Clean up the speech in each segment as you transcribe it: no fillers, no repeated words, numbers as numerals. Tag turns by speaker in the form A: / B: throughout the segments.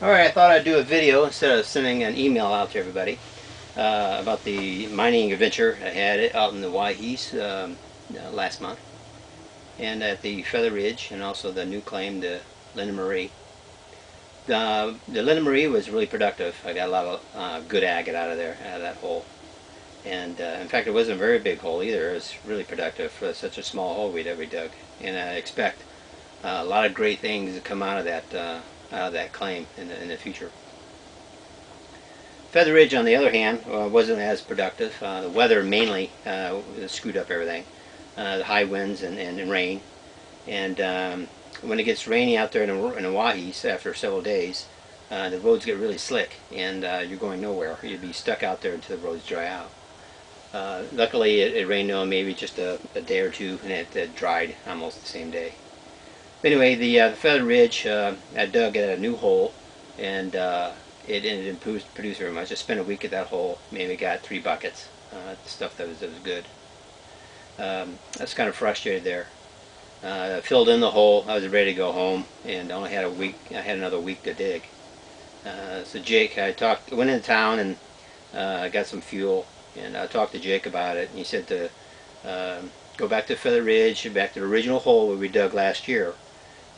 A: Alright, I thought I'd do a video instead of sending an email out to everybody about the mining adventure I had out in the Waihees last month, and at the Feather Ridge, and also the new claim, the Linda Marie. The Linda Marie was really productive. I got a lot of good agate out of there, out of that hole. And in fact, it wasn't a very big hole either. It was really productive for such a small hole that we dug. And I expect a lot of great things to come out of that claim in the future. Feather Ridge, on the other hand, wasn't as productive. The weather mainly screwed up everything. The high winds and rain. And when it gets rainy out there in the Waihees after several days, the roads get really slick, and you're going nowhere. You'd be stuck out there until the roads dry out. Luckily, it rained on maybe just a day or two, and it dried almost the same day. But anyway, the Feather Ridge, I dug at a new hole, and it didn't produce very much. I spent a week at that hole, maybe got 3 buckets, stuff that was good. I was kind of frustrated there. I filled in the hole. I was ready to go home, and I only had a week. I had another week to dig. So Jake, went into town and got some fuel, and I talked to Jake about it. And he said to go back to Feather Ridge, back to the original hole where we dug last year,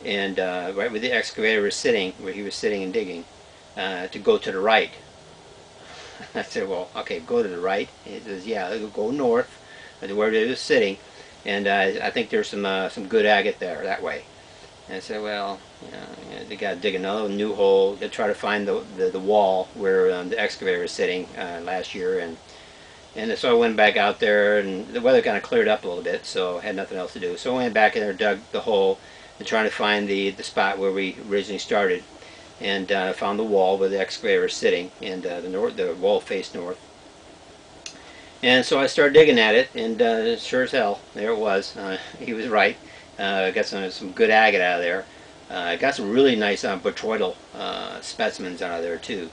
A: and right where the excavator was sitting, where he was sitting and digging, to go to the right. I said, well, okay, go to the right. He says, yeah, go north to where it was sitting. And I think there's some good agate there that way. And I said, well, they got to dig another new hole to try to find the wall where the excavator was sitting last year. And so I went back out there, and the weather kind of cleared up a little bit, so I had nothing else to do. So I went back in there, dug the hole, and trying to find the spot where we originally started. And I found the wall where the excavator was sitting, and the wall faced north. And so I started digging at it, and sure as hell, there it was. He was right. I got some good agate out of there. I got some really nice botryoidal specimens out of there too.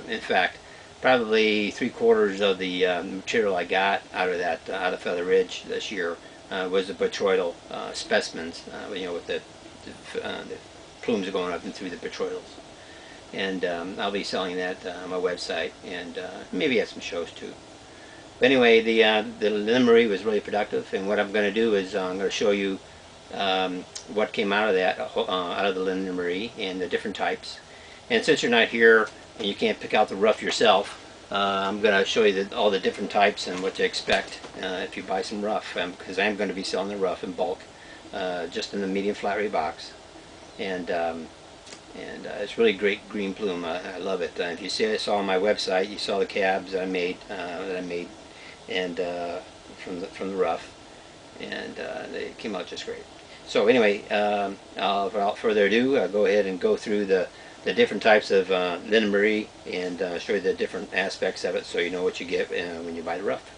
A: In fact, probably 3/4 of the material I got out of Feather Ridge this year was the botryoidal specimens. With the plumes going up and through the botryoidals. And I'll be selling that on my website, and maybe at some shows too. But anyway, the Linda Marie was really productive, and what I'm going to do is I'm going to show you what came out of that, out of the Linda Marie, and the different types. And since you're not here and you can't pick out the rough yourself, I'm going to show you all the different types and what to expect if you buy some rough, because I am going to be selling the rough in bulk, just in the medium flat rate box. And it's really great green plume. I love it. If you saw on my website, you saw the cabs that I made, and from the rough, and they came out just great. So anyway, without further ado, I'll go ahead and go through the different types of Linda Marie, and show you the different aspects of it, so you know what you get when you buy the rough.